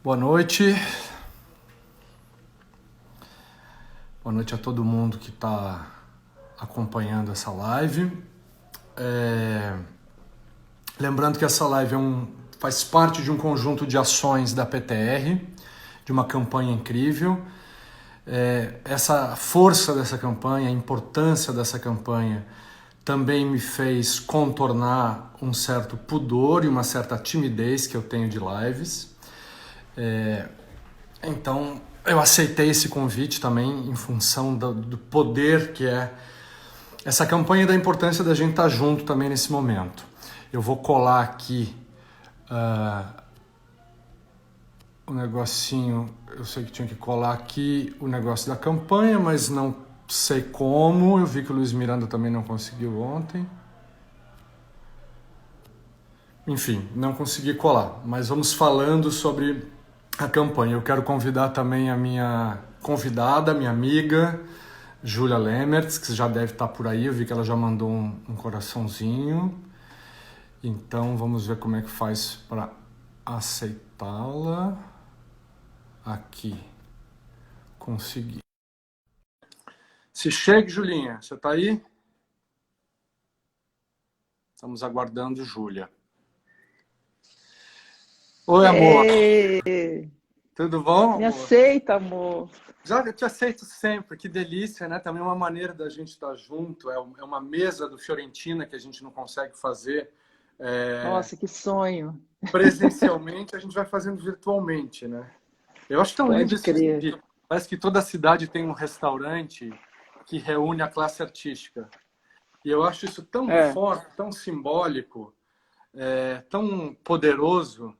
Boa noite. Boa noite a todo mundo que está acompanhando essa live. Lembrando que essa live faz parte de um conjunto de ações da PTR, de uma campanha incrível. Essa força dessa campanha, a importância dessa campanha também me fez contornar um certo pudor e uma certa timidez que eu tenho de lives. Então, eu aceitei esse convite também em função do poder que é essa campanha e da importância da gente estar junto também nesse momento. Eu vou colar aqui o negocinho, eu sei que tinha que colar aqui o negócio da campanha, mas não sei como. Eu vi que o Luiz Miranda também não conseguiu ontem. Enfim, não consegui colar, mas vamos falando sobre a campanha. Eu quero convidar também a minha convidada, minha amiga, Júlia Lemertz, que já deve estar por aí. Eu vi que ela já mandou um coraçãozinho. Então, vamos ver como é que faz para aceitá-la. Aqui. Consegui. Se chegue, Julinha. Você está aí? Estamos aguardando Júlia. Oi, amor. Ei, Tudo bom, me amor? aceita, amor. Já eu te aceito sempre, que delícia, né? Também é uma maneira da gente estar junto, é uma mesa do Fiorentina que a gente não consegue fazer Nossa, que sonho. presencialmente, a gente vai fazendo virtualmente, né? Eu acho tão lindo Pode isso, crer. que parece que toda cidade tem um restaurante que reúne a classe artística. E eu acho isso tão É, forte, tão simbólico, tão poderoso,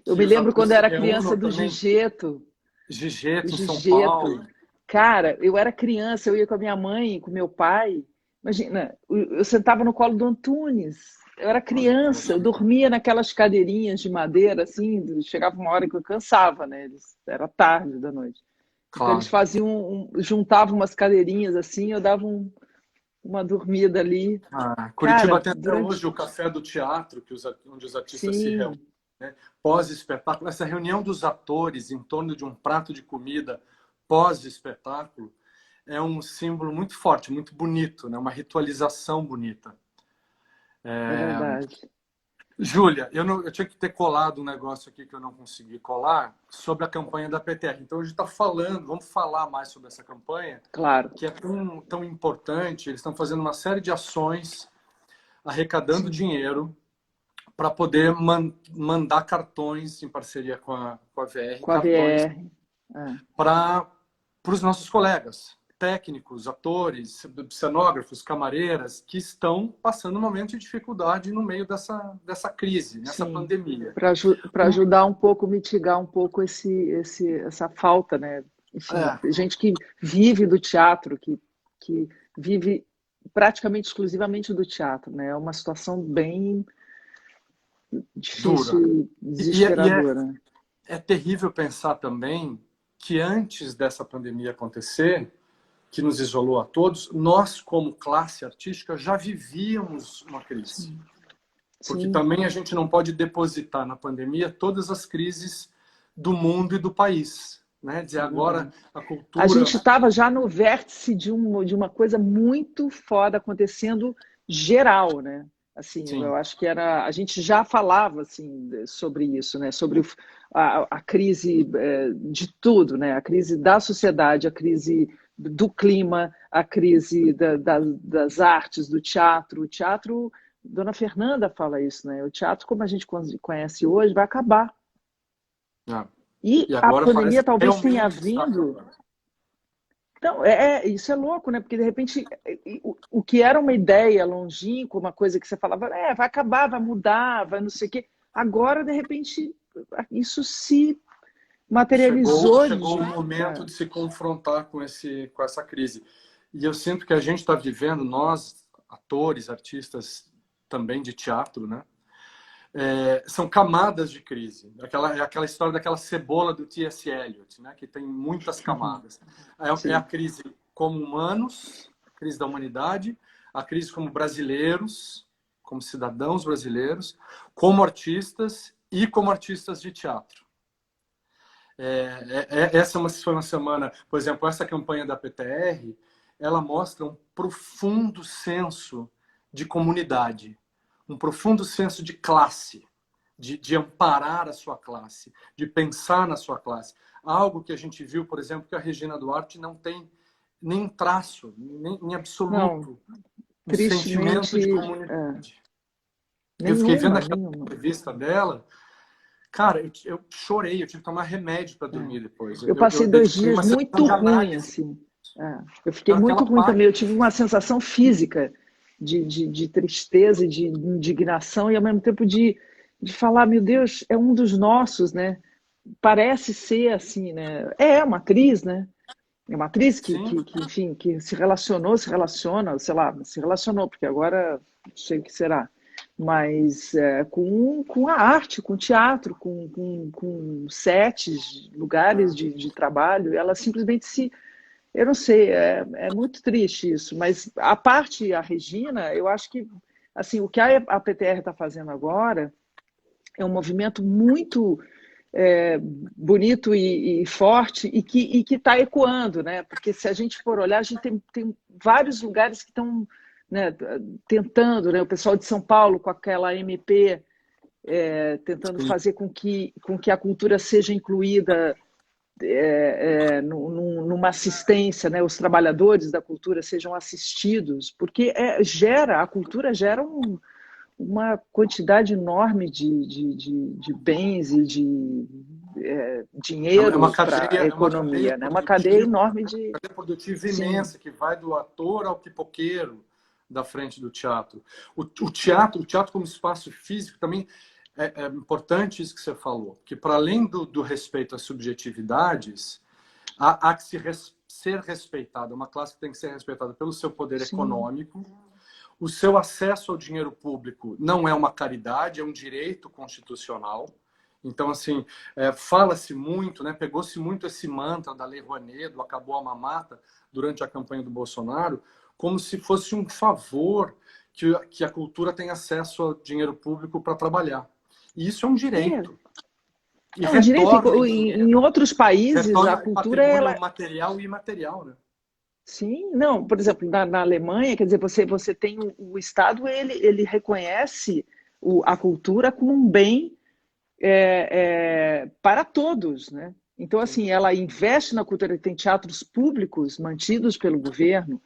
eu que me os lembro atores quando eu se era criança reúnam do também. Gigeto. O Gigeto, em São Gigeto. Paulo. Cara, eu era criança, eu ia com a minha mãe, com meu pai. Imagina, eu sentava no colo do Antunes. Eu era Olha que criança, eu gostoso. dormia naquelas cadeirinhas de madeira, assim, chegava uma hora que eu cansava, né? Era tarde da noite. Então eles Claro. faziam, juntavam umas cadeirinhas assim, eu dava uma dormida ali. Curitiba Cara, tem até hoje durante. o Café do Teatro, onde os artistas se reúnem, Sim, né? Pós-espetáculo. Essa reunião dos atores em torno de um prato de comida pós-espetáculo é um símbolo muito forte, muito bonito, né? Uma ritualização bonita. é verdade. Júlia, eu tinha que ter colado um negócio aqui que eu não consegui colar sobre a campanha da PTR. Então, a gente está falando, vamos falar mais sobre essa campanha, Claro. que é tão importante. Eles estão fazendo uma série de ações, arrecadando Sim. dinheiro para poder mandar cartões em parceria com a VR, Com a cartões VR. É, para os nossos colegas, técnicos, atores, cenógrafos, camareiras, que estão passando um momento de dificuldade no meio dessa crise, nessa sim. pandemia. Para ajudar um pouco, mitigar um pouco essa falta, né? Enfim, É, gente que vive do teatro, que vive praticamente exclusivamente do teatro, né? É uma situação bem dura. difícil e E desesperadora, né? é terrível pensar também que antes dessa pandemia acontecer, que nos isolou a todos, nós, como classe artística, já vivíamos uma crise. Sim. Porque Sim. também a gente não pode depositar na pandemia todas as crises do mundo e do país. Né? Dizer, É agora verdade. a A cultura... gente estava já no vértice de uma coisa muito foda acontecendo geral, né? Assim, Sim, eu acho que era, a gente já falava assim sobre isso, né? Sobre a crise de tudo, né? A crise da sociedade, a crise do clima, a crise das artes, do teatro. O teatro, Dona Fernanda fala isso, né? O teatro, como a gente conhece hoje, vai acabar. é. E E a agora parece pandemia que talvez tenha realmente está vindo. acabando. Então, isso é louco, né? Porque de repente o que era uma ideia longínqua, uma coisa que você falava, vai acabar, vai mudar, vai não sei o quê. Agora, de repente, isso se materializou Chegou o momento é, de se confrontar com essa crise. E eu sinto que a gente está vivendo, nós, atores, artistas também de teatro, né? São camadas de crise. Aquela história daquela cebola do T.S. Eliot, né? Que tem muitas camadas. É a sim, crise como humanos, a crise da humanidade, a crise como brasileiros, como cidadãos brasileiros, como artistas e como artistas de teatro. Essa foi uma semana, por exemplo, essa campanha da PTR, ela mostra um profundo senso de comunidade, um profundo senso de classe, de amparar a sua classe, de pensar na sua classe. Algo que a gente viu, por exemplo, que a Regina Duarte não tem nem traço, nem em Não, absoluto, um sentimento de tristemente, comunidade. Eu fiquei vendo aquela nenhuma. entrevista dela, cara, eu chorei, eu tive que tomar remédio para dormir depois. Eu Eu passei 2 dias dediquei uma sessão muito de ruim, análise. assim. Eu fiquei Aquela muito ruim também. página. Eu tive uma sensação física de tristeza e de indignação e, ao mesmo tempo, de falar, meu Deus, é um dos nossos, né? Parece ser assim, né? É uma atriz, né? É uma atriz Sim, enfim, que se relacionou, se relaciona, sei lá, se relacionou, porque agora não sei o que será, mas com a arte, com o teatro, com sets, lugares de trabalho, ela simplesmente se. Eu não sei, é muito triste isso, mas a parte, a Regina, eu acho que assim, o que a PTR está fazendo agora é um movimento muito bonito e forte e que está ecoando, né? Porque se a gente for olhar, a gente tem vários lugares que estão, né, tentando, né? O pessoal de São Paulo com aquela MP tentando sim. fazer com que a cultura seja incluída numa assistência, né? Os trabalhadores da cultura sejam assistidos, porque a cultura gera uma quantidade enorme de bens e de dinheiro para a É uma cadeia economia, né? Uma cadeia enorme de. cadeia produtiva Sim, imensa, que vai do ator ao pipoqueiro da frente do teatro. O teatro como espaço físico também é importante isso que você falou, que para além do respeito às subjetividades, há que ser respeitada, uma classe que tem que ser respeitada pelo seu poder sim, econômico. O seu acesso ao dinheiro público não é uma caridade, é um direito constitucional. Então, assim, fala-se muito, né? Pegou-se muito esse mantra da Lei Rouanet, do acabou a mamata, durante a campanha do Bolsonaro, como se fosse um favor que a cultura tenha acesso ao dinheiro público para trabalhar. E isso é um direito. E é um direito. retorna em Em dinheiro, outros países, a retorna em cultura, patrimônio ela. material e imaterial, né? Sim, não, por exemplo, na Alemanha, quer dizer, você tem o Estado, ele reconhece a cultura como um bem para todos, né? Então, Sim. assim, ela investe na cultura, tem teatros públicos mantidos pelo governo,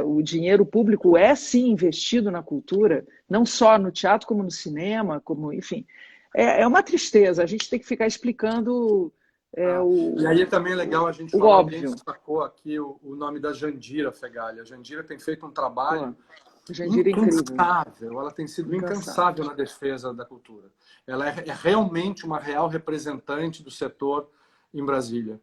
o dinheiro público é sim investido na cultura, não só no teatro, como no cinema, como, enfim. É uma tristeza, a gente tem que ficar explicando E aí também é legal a gente o falar, alguém óbvio. destacou aqui o nome da Jandira Fegali. A Jandira tem feito um Pô, trabalho Jandira é incrível, incansável, ela tem sido incansável. incansável na defesa da cultura. Ela é realmente uma real representante do setor em Brasília.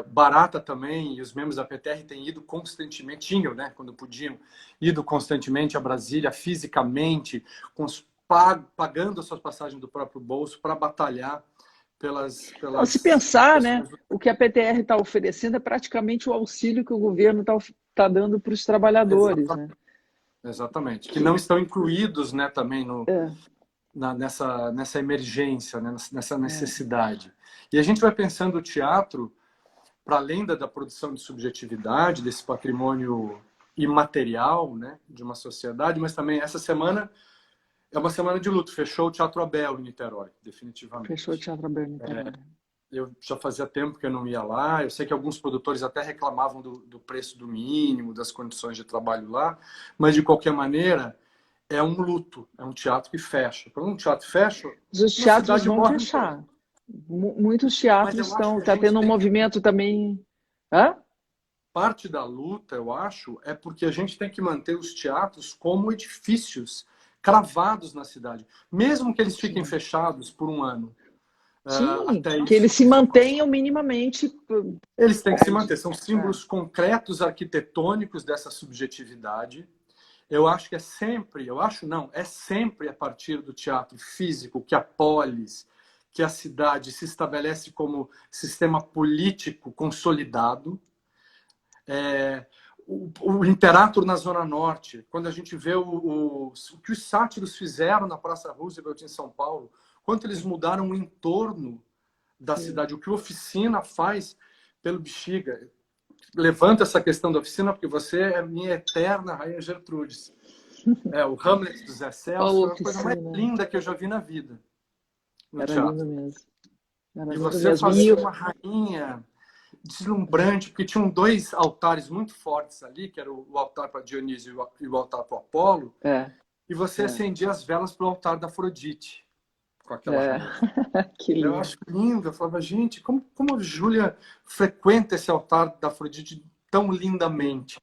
Barata também, e os membros da PTR têm ido constantemente, tinham, né, quando podiam, ido constantemente a Brasília, fisicamente, pagando as suas passagens do próprio bolso para batalhar Não, se pelas pensar, né, questões do... o que a PTR está oferecendo é praticamente o auxílio que o governo está dando para os trabalhadores, né? Exatamente. Exatamente. Que não estão incluídos, né, também É, nessa emergência, né, nessa é. necessidade. E a gente vai pensando o teatro, para além da produção de subjetividade, desse patrimônio imaterial, né, de uma sociedade, mas também essa semana é uma semana de luto. Fechou o Teatro Abel em Niterói, Fechou o definitivamente. Teatro Aberto Niterói. Eu já fazia tempo que eu não ia lá. Eu sei que alguns produtores até reclamavam do preço do mínimo, das condições de trabalho lá, mas de qualquer maneira é um luto, é um teatro que fecha. Quando um teatro fecha, Os uma teatros cidade vão morre um pouco. fechar. Muitos Mas teatros eu acho estão, que a está gente tendo um tem que movimento também. Hã? parte da luta, eu acho, é porque a gente tem que manter os teatros como edifícios cravados na cidade, mesmo que eles fiquem Sim. fechados por um ano, Sim, até que isso eles se desaparecer. mantenham minimamente. Eles têm que se É, manter, são símbolos concretos arquitetônicos dessa subjetividade. Eu acho que é sempre, eu acho não, é sempre a partir do teatro físico que a polis, que a cidade se estabelece como sistema político consolidado. O Imperator na Zona Norte, quando a gente vê o que os sátiros fizeram na Praça Roosevelt em São Paulo, quanto eles mudaram o entorno da cidade, o que a oficina faz pelo Bexiga. Levanta essa questão da oficina, porque você é minha eterna Rainha Gertrudes. O Hamlet do Zé Celso foi a coisa mais linda que eu já vi na vida, no Era teatro. lindo mesmo. Era E lindo você mesmo. fazia uma rainha deslumbrante, porque tinham dois altares muito fortes ali, que era o altar para Dionísio e o altar para Apolo, e você acendia as velas para o altar da Afrodite, com aquela rainha. Que lindo. Eu acho lindo. Eu falava, gente, como a Júlia frequenta esse altar da Afrodite tão lindamente.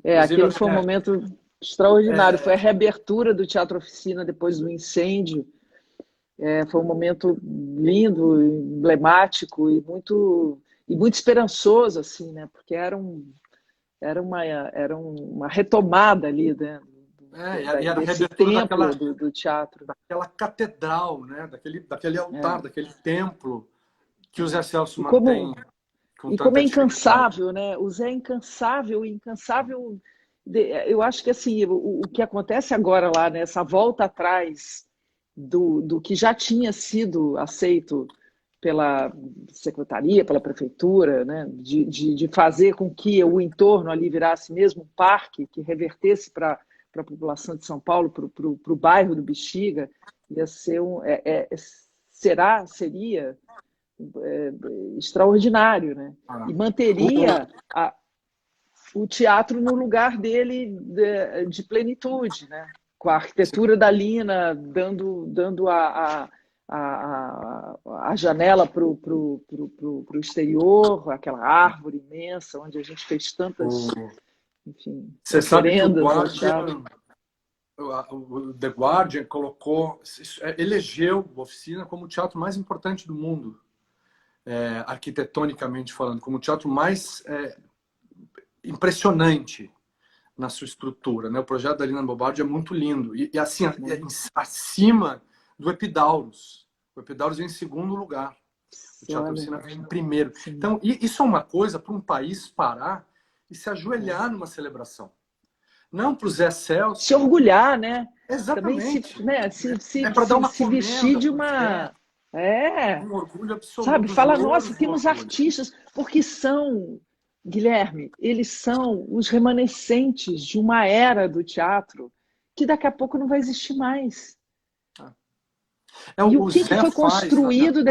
Aquele foi um momento extraordinário. Foi a reabertura do Teatro Oficina depois do incêndio. Foi um momento lindo, emblemático e muito esperançoso, assim, né? Porque era uma retomada ali, né? Desse templo do teatro. Daquela catedral, né? Daquele altar, daquele templo que o Zé Celso mantém com e tanta como é dificuldade. incansável, né? O Zé é incansável. Eu acho que assim, o que acontece agora lá, né? Essa volta atrás do que já tinha sido aceito pela secretaria, pela prefeitura, né? de fazer com que o entorno ali virasse mesmo um parque, que revertesse para a população de São Paulo, para o bairro do Bexiga, ia ser seria extraordinário, né? E manteria o teatro no lugar dele de plenitude, né? Com a arquitetura da Lina dando a janela para o exterior, aquela árvore imensa onde a gente fez tantas, enfim, Você sabe que o The Guardian elegeu a Oficina como o teatro mais importante do mundo, arquitetonicamente falando, como o teatro mais impressionante na sua estrutura, né? O projeto da Lina Bobardi é muito lindo e assim acima do Epidaurus. O Epidaurus vem em segundo lugar, o Teatro Oficina vem em primeiro. Então isso é uma coisa para um país parar e se ajoelhar numa celebração. Não para o Zé Celso. Se orgulhar, né? Exatamente. Também para dar uma se vestir de uma... um orgulho absoluto. Sabe? Fala, nossa, temos artistas, porque são, Guilherme, eles são os remanescentes de uma era do teatro que daqui a pouco não vai existir mais. E o que foi construído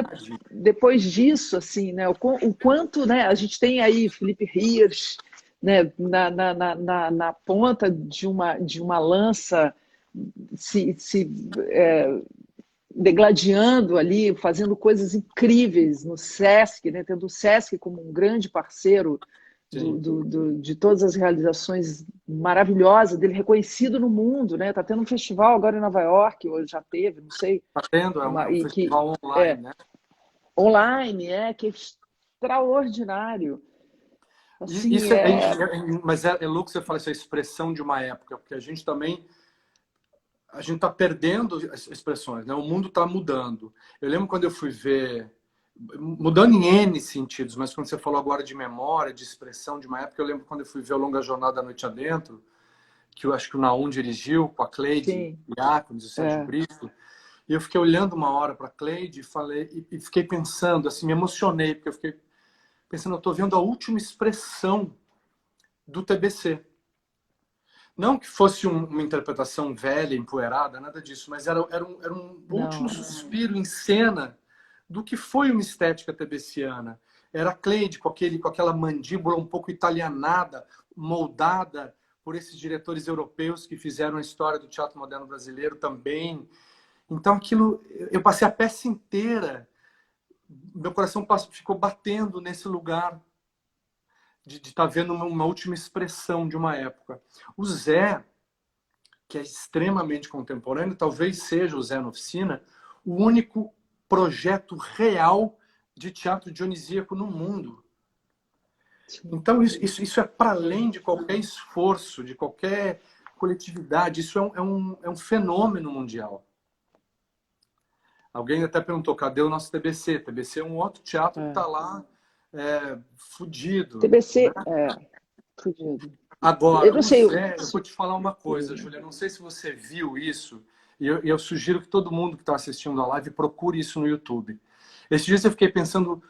depois disso, assim, né? O quanto, né? A gente tem aí Felipe Hirsch, né? na ponta de uma lança degladiando ali, fazendo coisas incríveis no Sesc, né? Tendo o Sesc como um grande parceiro de todas as realizações maravilhosas dele, reconhecido no mundo, né? Tá tendo um festival agora em Nova York, ou já teve, não sei. Tá tendo, um festival online, né? Online, que é extraordinário. Assim, mas é louco você falar essa expressão de uma época, porque a gente está perdendo as expressões, né? O mundo está mudando. Eu lembro quando eu fui ver, mudando em N sentidos, mas quando você falou agora de memória, de expressão de uma época, eu lembro quando eu fui ver o Longa Jornada da Noite Adentro, que eu acho que o Naum dirigiu, com a Cleide Diáconis e o Sérgio Brito, e eu fiquei olhando uma hora para a Cleide e fiquei pensando, assim, me emocionei, porque eu fiquei pensando, eu estou vendo a última expressão do TBC. Não que fosse uma interpretação velha, empoeirada, nada disso, mas era um último suspiro em cena do que foi uma estética tebeciana. Era a Cleide com aquela mandíbula um pouco italianada, moldada por esses diretores europeus que fizeram a história do teatro moderno brasileiro também. Então aquilo, eu passei a peça inteira, meu coração ficou batendo nesse lugar de estar vendo uma última expressão de uma época. O Zé, que é extremamente contemporâneo, talvez seja o Zé na Oficina, o único projeto real de teatro dionisíaco no mundo. Então isso é para além de qualquer esforço, de qualquer coletividade, isso é um fenômeno mundial. Alguém até perguntou, cadê o nosso TBC? TBC é um outro teatro que está lá fudido. TBC, fudido. Agora, eu vou te falar uma coisa, Júlia, não sei se você viu isso, e eu sugiro que todo mundo que está assistindo a live procure isso no YouTube. Esses dias eu fiquei pensando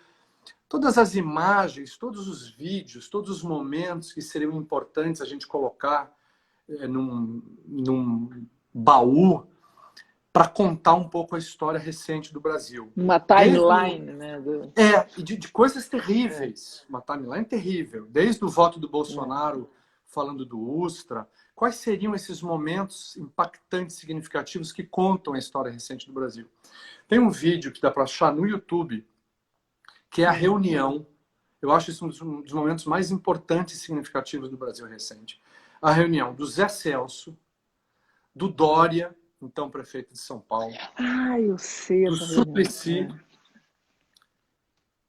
todas as imagens, todos os vídeos, todos os momentos que seriam importantes a gente colocar num baú para contar um pouco a história recente do Brasil. Uma Desde timeline, né? e de coisas terríveis, uma timeline terrível. Desde o voto do Bolsonaro falando do Ustra, quais seriam esses momentos impactantes, significativos que contam a história recente do Brasil? Tem um vídeo que dá para achar no YouTube, que é a reunião. Eu acho isso um dos momentos mais importantes e significativos do Brasil recente. A reunião do Zé Celso, do Dória, então prefeito de São Paulo, Eu sei do essa reunião. Suplicy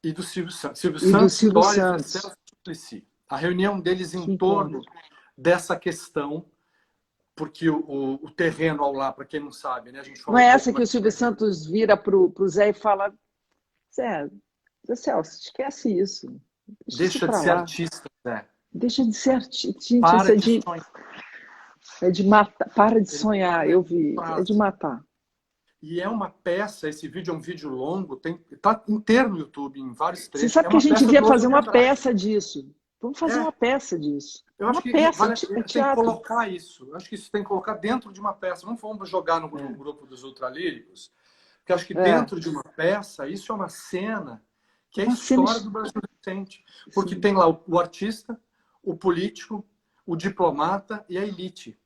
e do Silvio Santos. Silvio E do Santos, Silvio Dória, Zé Santos. Celso e Suplicy. A reunião deles Que em torno encontro. dessa questão, porque o terreno ao lá, para quem não sabe, né, a gente Não falou é um essa pouco que o mais. Silvio Santos vira para o Zé e fala: Zé Celso, esquece isso. Deixa isso Deixa de para ser lá. artista, Zé. Deixa de ser artista. Gente, isso Para de sonhar. é de matar. Para de Ele sonhar, fala eu essa vi. É de frase. matar. E é uma peça, esse vídeo é um vídeo longo, tá inteiro no YouTube, em vários Você trechos. sabe É que a uma gente peça devia do fazer Oswald de uma Andrade. peça disso. Vamos fazer É, uma peça disso. eu acho Uma que peça, é tem que teatro. colocar isso. Eu acho que isso tem que colocar dentro de uma peça. Vamos jogar no É. grupo dos ultralíricos, porque acho que É. dentro de uma peça, isso é uma cena que é a Uma cena. história do Brasil recente. Porque Sim. tem lá o artista, o político, o diplomata e a elite.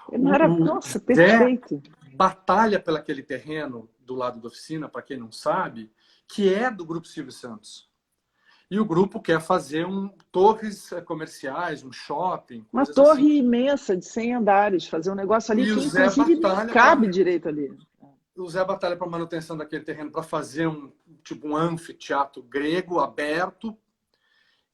O Nossa, Zé perfeito. batalha pelo aquele terreno do lado da oficina, para quem não sabe, que é do Grupo Silvio Santos. E o grupo quer fazer torres comerciais, um shopping, Uma coisas assim. torre imensa de 100 andares, fazer um negócio ali E que, inclusive, nem cabe direito ali. o Zé batalha para manutenção daquele terreno para fazer um anfiteatro grego aberto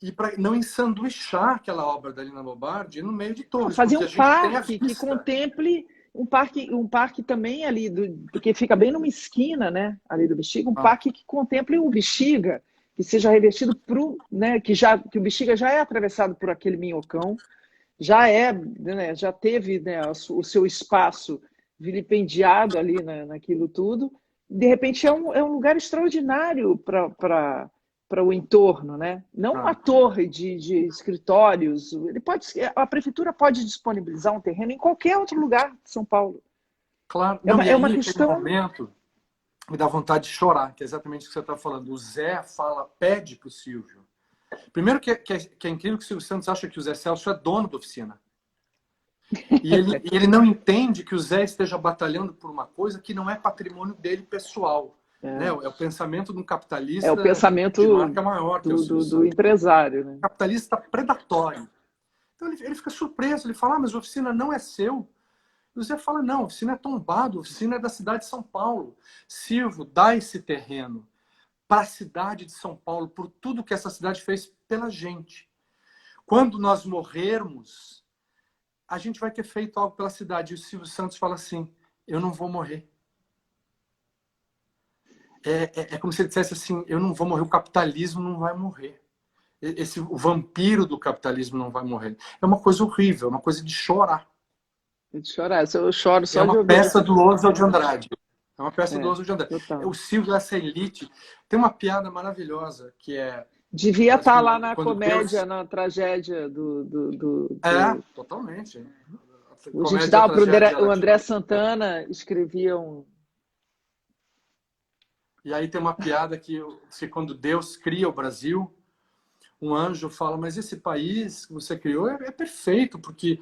e para não ensanduichar aquela obra da Lina Bobardi no meio de torres, Fazer porque um a gente tem a parque que vista. contemple um parque também ali, porque fica bem numa esquina, né, ali do Bexiga, um parque que contemple o Bexiga, que seja revestido né, que o Bexiga já é atravessado por aquele minhocão, né, já teve, né, o seu espaço vilipendiado ali naquilo tudo. De repente é um lugar extraordinário para o entorno, né? Não uma torre de escritórios. A prefeitura pode disponibilizar um terreno em qualquer outro lugar de São Paulo. Claro. É Não, uma, e é uma aí tem um questão. momento me dá vontade de chorar, que é exatamente o que você está falando. O Zé pede para o Silvio. Primeiro que é incrível que o Silvio Santos acha que o Zé Celso é dono da oficina. E ele não entende que o Zé esteja batalhando por uma coisa que não é patrimônio dele pessoal. Né? É o pensamento de um É o capitalista de pensamento marca maior que é o Silvio do Santos. empresário, né? Capitalista predatório. Então ele fica surpreso, ele fala, mas a oficina não é seu. E o Zé fala, não, a oficina é tombado, a oficina é da cidade de São Paulo. Silvio, dá esse terreno para a cidade de São Paulo, por tudo que essa cidade fez pela gente. Quando nós morrermos, a gente vai ter feito algo pela cidade. E o Silvio Santos fala assim, eu não vou morrer. É como se ele dissesse assim, eu não vou morrer, o capitalismo não vai morrer. O vampiro do capitalismo não vai morrer. É uma coisa horrível, é uma coisa de chorar. De chorar. Eu choro É só de uma ouvir peça essa. do Oswald de Andrade. É uma peça do Oswald de Andrade. O Total. Silvio, essa elite, tem uma piada maravilhosa, que é Devia estar lá na quando Deus... comédia, na tragédia Totalmente. A gente Comédia, dava tragédia, para o ela André tinha... Santana, escrevia um. E aí tem uma piada que quando Deus cria o Brasil, um anjo fala, mas esse país que você criou é perfeito, porque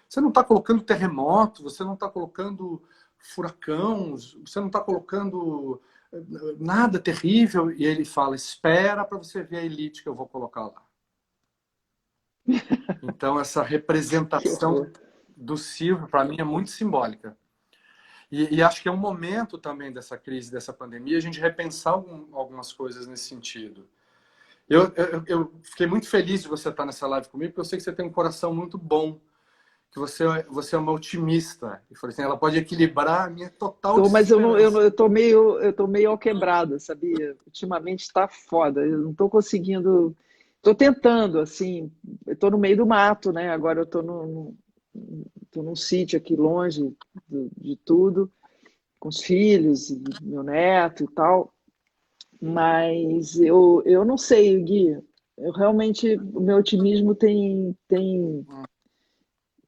você não está colocando terremoto, você não está colocando furacão, você não está colocando nada terrível. E ele fala, espera para você ver a elite que eu vou colocar lá. Então, essa representação do Silvio, para mim, é muito simbólica. E acho que é um momento também dessa crise, dessa pandemia, a gente repensar algumas coisas nesse sentido. Eu fiquei muito feliz de você estar nessa live comigo, porque eu sei que você tem um coração muito bom, que você é uma otimista. E falei assim, ela pode equilibrar a minha total Mas desesperança. eu tô meio quebrado, sabia? Ultimamente está foda. Eu não estou conseguindo. Estou tentando, assim. Eu estou no meio do mato, né? Agora eu tô num sítio aqui longe de tudo, com os filhos, e meu neto e tal. Mas eu não sei, Gui. Eu realmente, o meu otimismo tem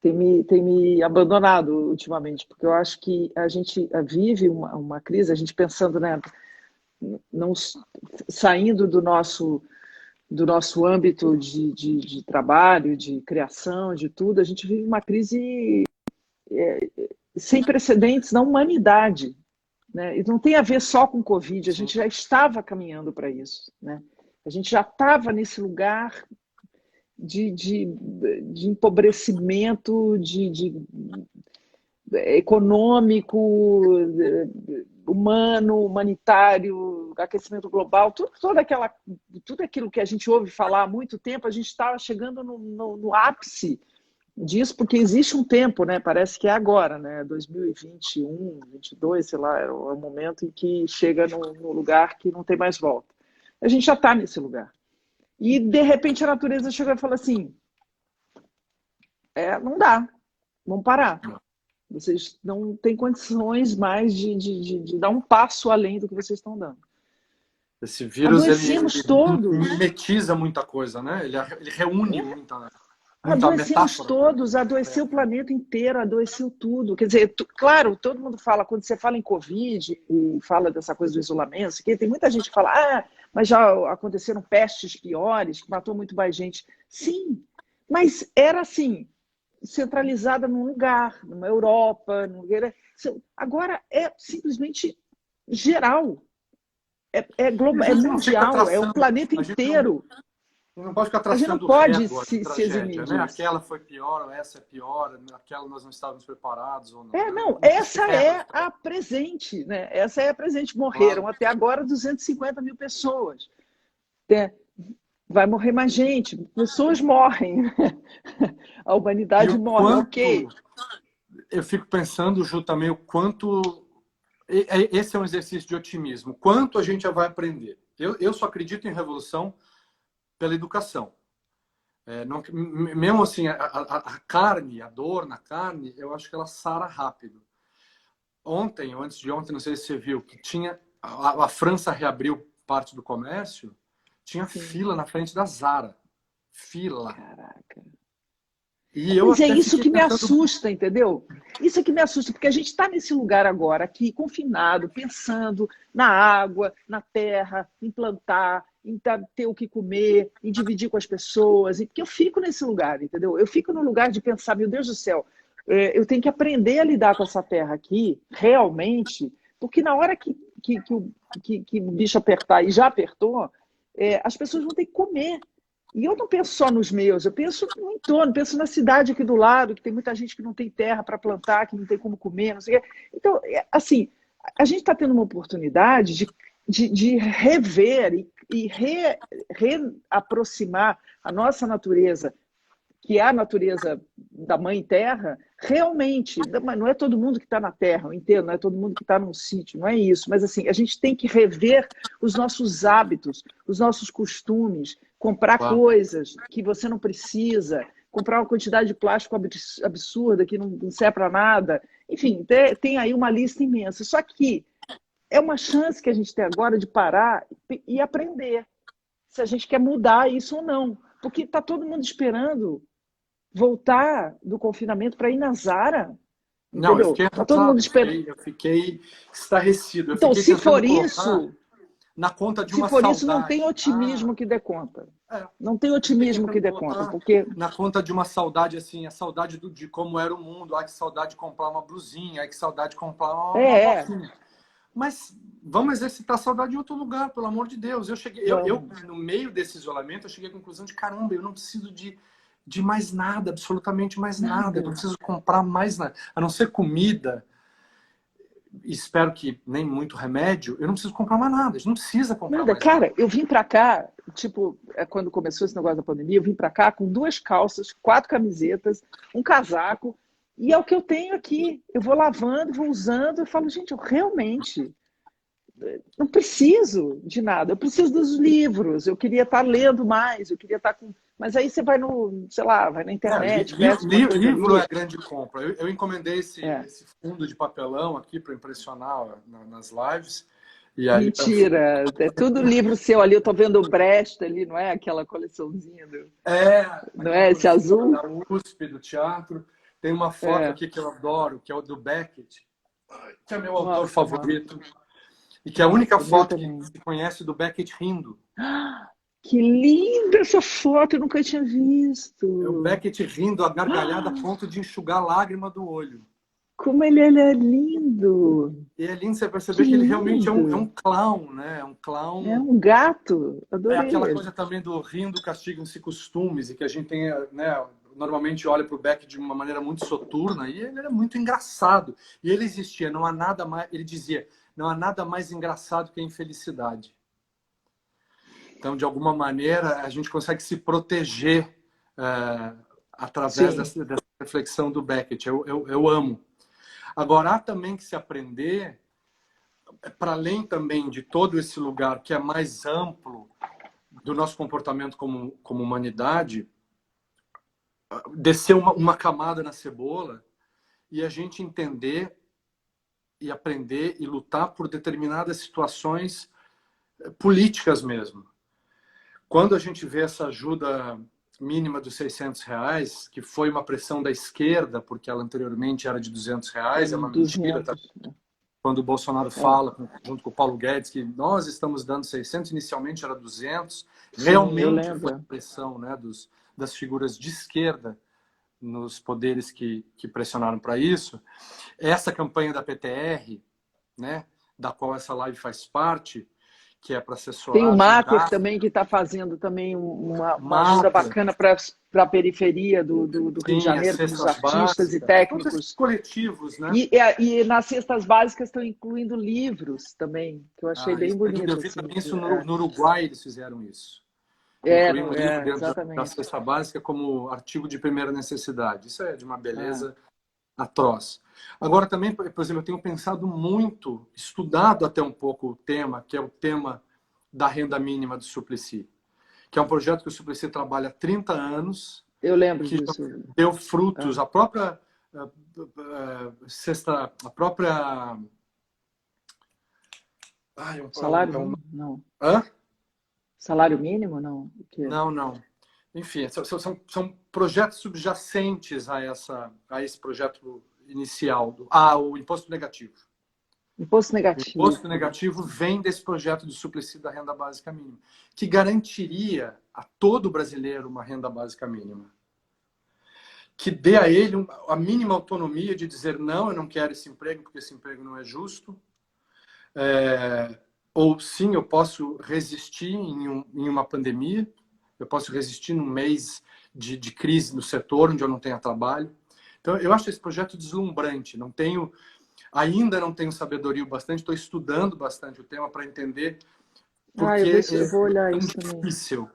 me abandonado ultimamente, porque eu acho que a gente vive uma crise, a gente pensando, né, não, saindo do nosso âmbito de trabalho, de criação, de tudo, a gente vive uma crise sem precedentes na humanidade, né? E não tem a ver só com o Covid, a Sim. gente já estava caminhando para isso, né? A gente já estava nesse lugar de empobrecimento, econômico, humano, humanitário, aquecimento global, tudo aquilo que a gente ouve falar há muito tempo, a gente está chegando no ápice disso, porque existe um tempo, né? Parece que é agora, né? 2021, 22, sei lá, é o momento em que chega no lugar que não tem mais volta. A gente já está nesse lugar. E, de repente, a natureza chega e fala assim, não dá, vamos parar. Vocês não têm condições mais de dar um passo além do que vocês estão dando. Esse vírus, ele Adoecemos todos. mimetiza muita coisa, né? Ele reúne muita Adoecemos metáfora. todos, adoeceu o planeta inteiro, adoeceu tudo. Quer dizer, claro, todo mundo fala, quando você fala em Covid e fala dessa coisa do isolamento, tem muita gente que fala, mas já aconteceram pestes piores, que matou muito mais gente. Sim, mas era assim, centralizada num lugar, numa Europa, agora é simplesmente geral, é global, é mundial, é o planeta inteiro. Não pode ficar A gente não traçando pode régua de se tragédia, eximir né? disso. Aquela foi pior, ou essa é pior, aquela nós não estávamos preparados ou não. Não, essa é a presente, né? Essa é a presente. Morreram até agora 250 mil pessoas. Vai morrer mais gente, pessoas morrem. A humanidade morre, ok. Eu fico pensando, Ju, também o quanto... Esse é um exercício de otimismo. Quanto a gente já vai aprender? Eu só acredito em revolução pela educação. Mesmo assim, a carne, a dor na carne, eu acho que ela sara rápido. Ontem, ou antes de ontem, não sei se você viu, que tinha a França reabriu parte do comércio, tinha fila na frente da Zara. Fila. Caraca. Mas é isso que me assusta, entendeu? Isso é que me assusta, porque a gente está nesse lugar agora, aqui, confinado, pensando na água, na terra, em plantar, em ter o que comer, em dividir com as pessoas. Porque eu fico nesse lugar, entendeu? Eu fico no lugar de pensar, meu Deus do céu, eu tenho que aprender a lidar com essa terra aqui, realmente, porque na hora que o bicho apertar, e já apertou, as pessoas vão ter que comer. E eu não penso só nos meus, eu penso no entorno, penso na cidade aqui do lado, que tem muita gente que não tem terra para plantar, que não tem como comer, não sei o quê. Então, assim, a gente está tendo uma oportunidade de rever e reaproximar a nossa natureza, que é a natureza da Mãe Terra, realmente, mas não é todo mundo que está na Terra, eu entendo, não é todo mundo que está num sítio, não é isso, mas assim, a gente tem que rever os nossos hábitos, os nossos costumes, comprar coisas que você não precisa, comprar uma quantidade de plástico absurda que não serve para nada, enfim, tem aí uma lista imensa, só que é uma chance que a gente tem agora de parar e aprender se a gente quer mudar isso ou não, porque está todo mundo esperando voltar do confinamento para ir na Zara. Não, entendeu? Tá todo mundo esperando. Eu fiquei estarrecido. Então, se for isso, na conta de uma se for saudade. Isso, não tem otimismo que dê conta. Não tem otimismo que dê conta, porque na conta de uma saudade assim, a saudade de como era o mundo, que saudade de comprar uma blusinha, que saudade de comprar uma bofinha. Mas vamos exercitar a saudade em outro lugar, pelo amor de Deus. Eu no meio desse isolamento, eu cheguei à conclusão de caramba, eu não preciso de mais nada, absolutamente mais nada. Eu não preciso comprar mais nada. A não ser comida, espero que nem muito remédio, eu não preciso comprar mais nada. A gente não precisa comprar mais cara, nada. Eu vim pra cá, quando começou esse negócio da pandemia, eu vim pra cá com 2 calças, 4 camisetas, um casaco, e é o que eu tenho aqui. Eu vou lavando, vou usando, eu falo, gente, eu realmente não preciso de nada. Eu preciso dos livros, eu queria estar lendo mais, eu queria estar com... Mas aí você vai vai na internet. Livro é a grande compra. Eu encomendei esse fundo de papelão aqui para impressionar nas lives. E aí, Mentira, é tudo livro seu ali, eu estou vendo o Brecht ali, não é? Aquela coleçãozinha, não aquela é esse coleção azul? da USP, do teatro. Tem uma foto É, aqui que eu adoro, que é o do Beckett, que é meu autor nossa, não. favorito, e que é a única O meu foto que também. se conhece do Beckett rindo. Que linda essa foto, eu nunca tinha É o visto. Beckett rindo, a gargalhada a ponto de enxugar a lágrima do olho. Como ele é lindo! E é lindo você Que perceber que ele realmente é um lindo! clown, né? É um É clown. um gato, É adorei aquela ele. coisa também do rindo castigam-se costumes, e que a gente tem, né? Normalmente olha para o Beck de uma maneira muito soturna, e ele era muito engraçado. E ele existia, não há nada mais. Ele dizia, não há nada mais engraçado que a infelicidade. Então, de alguma maneira, a gente consegue se proteger através Sim, dessa reflexão do Beckett. Eu amo. Agora, há também que se aprender, para além também de todo esse lugar que é mais amplo do nosso comportamento como humanidade, descer uma camada na cebola e a gente entender e aprender e lutar por determinadas situações políticas mesmo. Quando a gente vê essa ajuda mínima dos R$ 600, que foi uma pressão da esquerda, porque ela anteriormente era de R$ 200, é eram uma mentira, tá? 200. Quando o Bolsonaro É, fala, junto com o Paulo Guedes, que nós estamos dando 600, inicialmente era 200, sim, eu realmente foi lembro. a pressão, né, das figuras de esquerda nos poderes que pressionaram para isso. Essa campanha da PTR, né, da qual essa live faz parte, que é para Tem o assessorar, Mater ajudar, também, que está fazendo também uma ajuda mata, bacana para a periferia do Rio de sim, as Janeiro, para os cestas artistas e básicas, todos esses técnicos. coletivos, né? E nas cestas básicas estão incluindo livros também, que eu achei Ah, bem isso, eu bonito. vi Assim, também isso no Uruguai, eles fizeram isso. é, Incluir um livro dentro da exatamente. cesta básica como artigo de primeira necessidade. Isso é de uma É. beleza atroz. Agora também, por exemplo, eu tenho pensado muito, estudado até um pouco o tema, que é o tema da renda mínima do Suplicy, que é um projeto que o Suplicy trabalha há 30 anos, Eu lembro que já disso. deu É. frutos, a própria cesta, a própria... Ai, Salário mínimo? Não. hã? Salário mínimo? Não. O quê? Não, não. Enfim, são projetos subjacentes a esse projeto inicial. O imposto negativo. Imposto O negativo. imposto negativo vem desse projeto de Suplicy da renda básica mínima, que garantiria a todo brasileiro uma renda básica mínima, que dê a ele a mínima autonomia de dizer não, eu não quero esse emprego porque esse emprego não é justo, ou sim, eu posso resistir em uma pandemia, eu posso resistir num mês de crise no setor onde eu não tenha trabalho. Então, eu acho esse projeto deslumbrante. Ainda não tenho sabedoria o bastante, estou estudando bastante o tema para entender por que Eu vou é olhar tão isso também. difícil.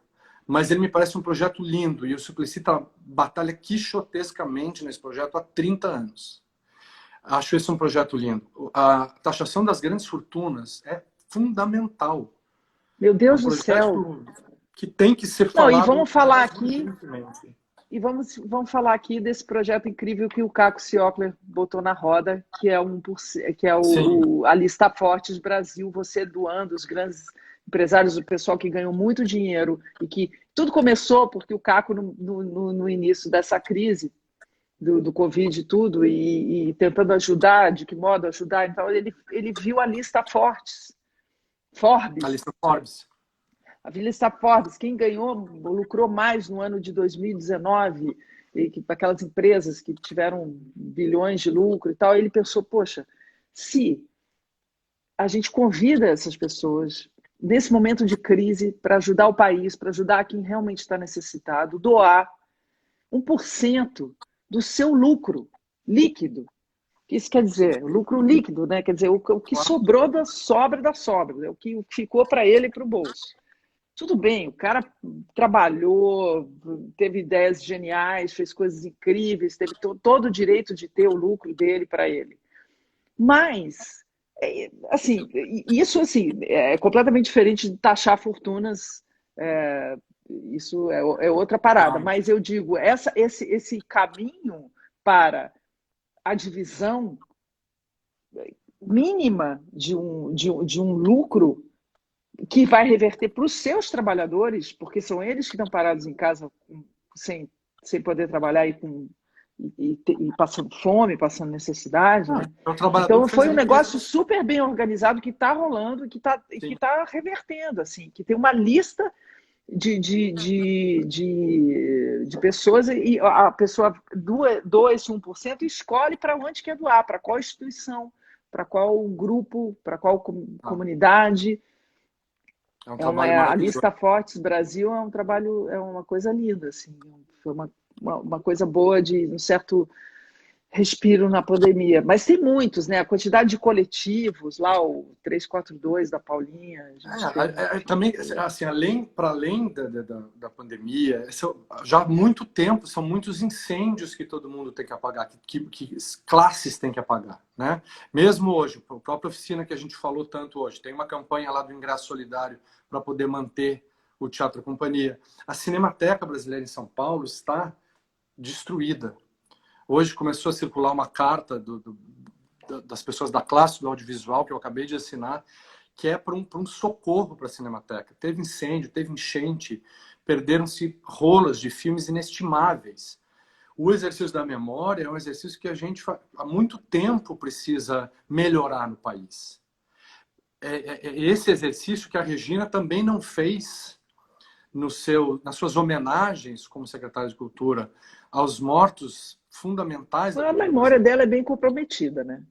Mas ele me parece um projeto lindo e o Suplicy batalha quixotescamente nesse projeto há 30 anos. Acho esse um projeto lindo. A taxação das grandes fortunas é fundamental. Meu É um Deus do céu. projeto que tem que ser Não, e falado vamos falar mais aqui, urgentemente. vamos falar aqui desse projeto incrível que o Caco Ciocler botou na roda, que é Sim, a lista Fortes Brasil, você doando os grandes empresários, o pessoal que ganhou muito dinheiro e que tudo começou porque o Caco, no início dessa crise do Covid e tudo, e tentando ajudar, de que modo ajudar, então ele viu a lista Fortes, a Forbes, lista Forbes. a lista Forbes, quem ganhou, lucrou mais no ano de 2019, e que, aquelas empresas que tiveram bilhões de lucro e tal, ele pensou, poxa, se a gente convida essas pessoas nesse momento de crise para ajudar o país, para ajudar quem realmente está necessitado, doar 1% do seu lucro líquido. Isso quer dizer, lucro líquido, né? Quer dizer, o que sobrou da sobra, né? O que ficou para ele e para o bolso. Tudo bem, o cara trabalhou, teve ideias geniais, fez coisas incríveis, teve todo o direito de ter o lucro dele para ele. Mas, assim, isso assim, é completamente diferente de taxar fortunas, é, isso é outra parada. Claro. Mas eu digo, esse caminho para a divisão mínima de um lucro que vai reverter para os seus trabalhadores, porque são eles que estão parados em casa sem, sem poder trabalhar e passando fome, passando necessidade, né? É o trabalhador Então que fez foi a um negócio limpeza. super bem organizado que está rolando e que Sim. tá revertendo, assim, que tem uma lista de pessoas e a pessoa doa esse 1% e escolhe para onde quer doar, para qual instituição, para qual grupo, para qual Ah, comunidade. é um É trabalho a maravilhoso. lista Fortes Brasil é um trabalho, é uma coisa linda, assim, foi uma coisa boa de um certo respiro na pandemia. Mas tem muitos, né? A quantidade de coletivos, lá o 342 da Paulinha, a gente tem. Também, assim, para além da pandemia, já há muito tempo são muitos incêndios que todo mundo tem que apagar, que classes têm que apagar, né? Mesmo hoje, a própria oficina que a gente falou tanto hoje, tem uma campanha lá do Ingresso Solidário para poder manter o Teatro Companhia. A Cinemateca Brasileira em São Paulo está destruída. Hoje começou a circular uma carta das pessoas da classe do audiovisual que eu acabei de assinar, que é para um socorro para a Cinemateca. Teve incêndio, teve enchente, perderam-se rolas de filmes inestimáveis. O exercício da memória é um exercício que a gente há muito tempo precisa melhorar no país. É esse exercício que a Regina também não fez nas suas homenagens como secretária de Cultura aos mortos fundamentais da A cultura memória brasileira. dela é bem comprometida, né?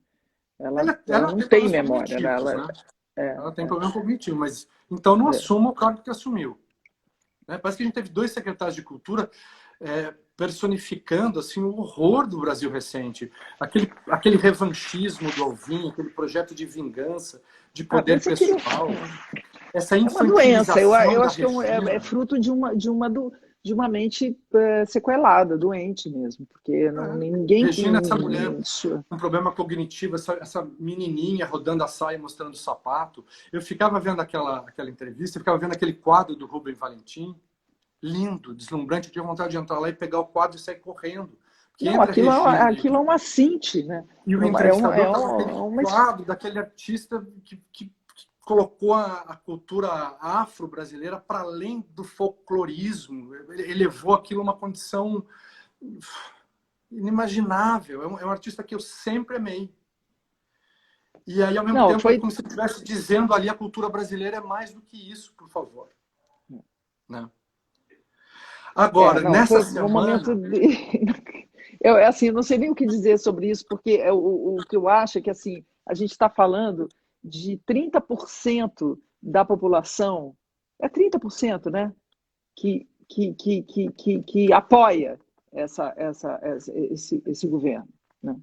Ela Ela não tem tem problemas memória, né? cognitivos, né? É, Ela tem problema cognitivo, mas então não é. assuma o cargo que assumiu. Né? Parece que a gente teve dois secretários de cultura personificando assim, o horror do Brasil recente. Aquele revanchismo do Alvin, aquele projeto de vingança, de poder Mas aquilo pessoal, essa é uma doença. infantilização Eu da acho que é Regina. fruto de uma mente sequelada, doente mesmo, porque não, ninguém Regina, essa mulher com isso. com problema cognitivo, essa menininha rodando a saia mostrando o sapato. Eu ficava vendo aquela entrevista, eu ficava vendo aquele quadro do Rubem Valentim, lindo, deslumbrante. Eu tinha vontade de entrar lá e pegar o quadro e sair correndo. Porque Não, entre a Regina aquilo é uma cinte, né? e o entrevistador estava É aquele uma, quadro daquele artista que colocou a cultura afro-brasileira para além do folclorismo. Ele elevou aquilo a uma condição inimaginável. É um artista que eu sempre amei. E aí, ao mesmo não, tempo, é foi como se eu estivesse dizendo ali a cultura brasileira é mais do que isso, por favor. Né? Agora, não, nessa foi um momento semana, de... Eu, assim, não sei nem o que dizer sobre isso, porque o que eu acho é que assim, a gente está falando de 30% da população, é 30%, né? Que apoia esse governo. Né?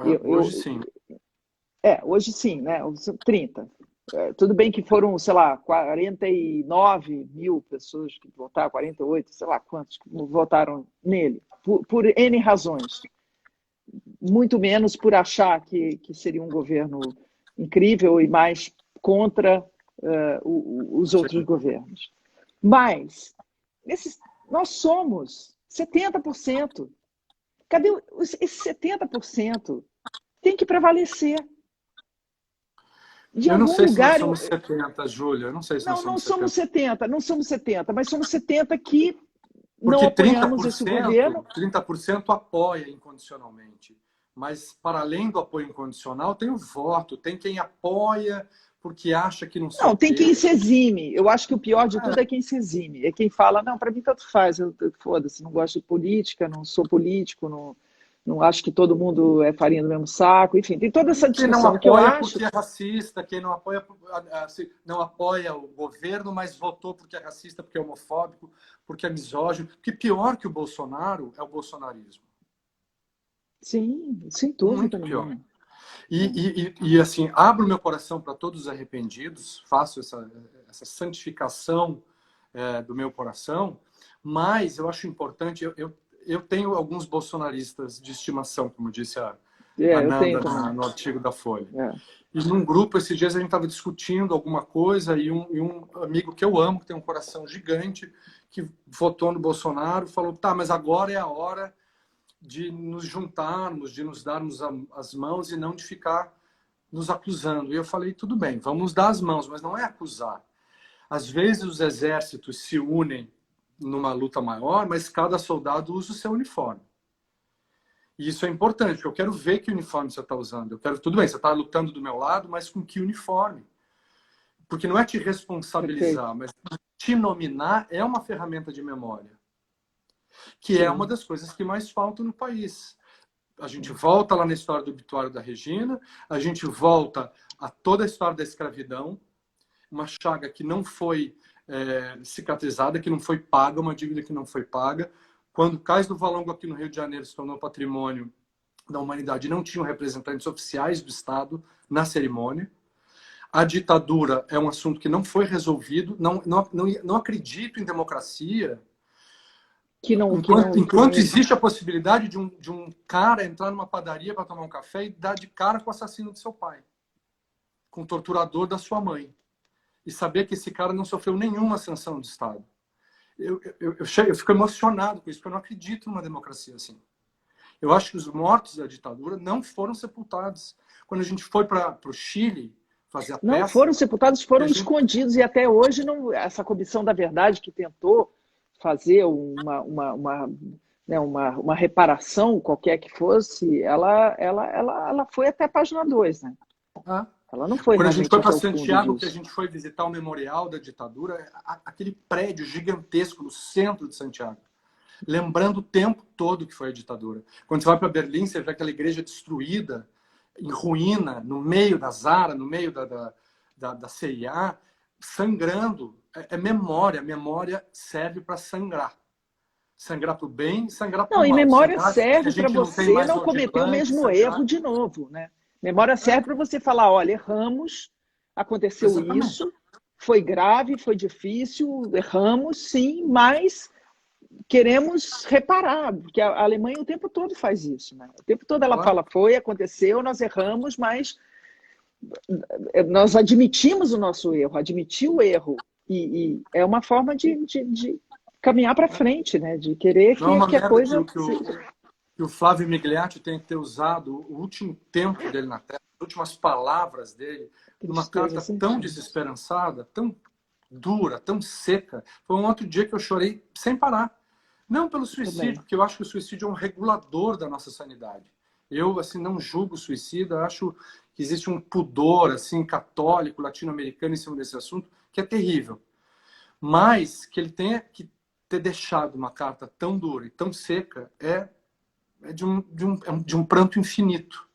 Eu, hoje eu, sim. hoje sim, né? 30. Tudo bem que foram, sei lá, 49 mil pessoas que votaram, 48, sei lá quantos que votaram nele, por N razões. Muito menos por achar que seria um governo incrível e mais contra os outros Sim. governos. Mas nós somos 70%. Cadê esse 70%? Tem que prevalecer. De Eu não algum sei se nós lugar. somos 70, Júlia. Eu não sei se nós Não somos somos 70. 70, não somos 70, mas somos 70 que não Porque apoiamos esse governo. 30% apoia incondicionalmente. Mas, para além do apoio incondicional, tem o voto. Tem quem apoia porque acha que não sei Não, o tem quem quê. se exime. Eu acho que o pior de tudo é quem se exime. É quem fala, não, para mim tanto faz, foda-se, não gosto de política, não sou político, não acho que todo mundo é farinha do mesmo saco. Enfim, tem toda essa Quem não discussão que eu apoia acho. porque é racista, quem não apoia, não apoia o governo, mas votou porque é racista, porque é homofóbico, porque é misógino. Que pior que o Bolsonaro é o bolsonarismo. Sim, sem dúvida Muito pior. nenhuma. E assim, abro meu coração para todos os arrependidos, faço essa santificação do meu coração, mas eu acho importante, eu tenho alguns bolsonaristas de estimação, como disse a Eu tenho Nanda também. no artigo da Folha. É. E num grupo, esses dias, a gente estava discutindo alguma coisa e um amigo que eu amo, que tem um coração gigante, que votou no Bolsonaro, falou, tá, mas agora é a hora de nos juntarmos, de nos darmos as mãos e não de ficar nos acusando. E eu falei, tudo bem, vamos dar as mãos, mas não é acusar. Às vezes os exércitos se unem numa luta maior, mas cada soldado usa o seu uniforme. E isso é importante, porque eu quero ver que uniforme você está usando. Eu quero, tudo bem, você está lutando do meu lado, mas com que uniforme? Porque não é te responsabilizar, mas te nominar é uma ferramenta de memória. Que é uma das coisas que mais faltam no país. A gente volta lá na história do obituário da Regina, a gente volta a toda a história da escravidão, uma chaga que não foi cicatrizada, que não foi paga, uma dívida que não foi paga. Quando o Cais do Valongo aqui no Rio de Janeiro se tornou patrimônio da humanidade, não tinham representantes oficiais do Estado na cerimônia. A ditadura é um assunto que não foi resolvido. Não acredito em democracia. Enquanto existe a possibilidade de um cara entrar numa padaria para tomar um café e dar de cara com o assassino do seu pai, com o torturador da sua mãe, e saber que esse cara não sofreu nenhuma sanção do Estado. Eu fico emocionado com isso, porque eu não acredito numa democracia assim. Eu acho que os mortos da ditadura não foram sepultados. Quando a gente foi para o Chile fazer a peça... Não foram sepultados, foram escondidos. E até hoje, essa Comissão da Verdade que tentou fazer uma reparação, qualquer que fosse, ela foi até a página 2, né? Ela não foi. Quando a gente foi para Santiago, que a gente foi visitar o memorial da ditadura, aquele prédio gigantesco no centro de Santiago, lembrando o tempo todo que foi a ditadura. Quando você vai para Berlim, você vê aquela igreja destruída, em ruína, no meio da Zara, no meio da CIA, sangrando. É memória. Memória serve para sangrar. Sangrar para o bem, sangrar para o mal. Não, e memória serve para você não cometer o mesmo erro de novo, né? Memória serve para você falar, olha, erramos, aconteceu isso, foi grave, foi difícil, erramos, sim, mas queremos reparar, porque a Alemanha o tempo todo faz isso, né? O tempo todo ela fala, aconteceu, nós erramos, mas nós admitimos o nosso erro, admitir o erro, e é uma forma de caminhar para frente, né? De querer que a coisa... Que o Flávio Migliatti tem que ter usado o último tempo dele na Terra, as últimas palavras dele, numa carta tão desesperançada, tão dura, tão seca. Foi um outro dia que eu chorei sem parar. Não pelo suicídio, porque eu acho que o suicídio é um regulador da nossa sanidade. Eu, assim, não julgo o suicida, acho que existe um pudor, assim, católico, latino-americano em cima desse assunto, que é terrível. Mas que ele tenha que ter deixado uma carta tão dura e tão seca é de um pranto infinito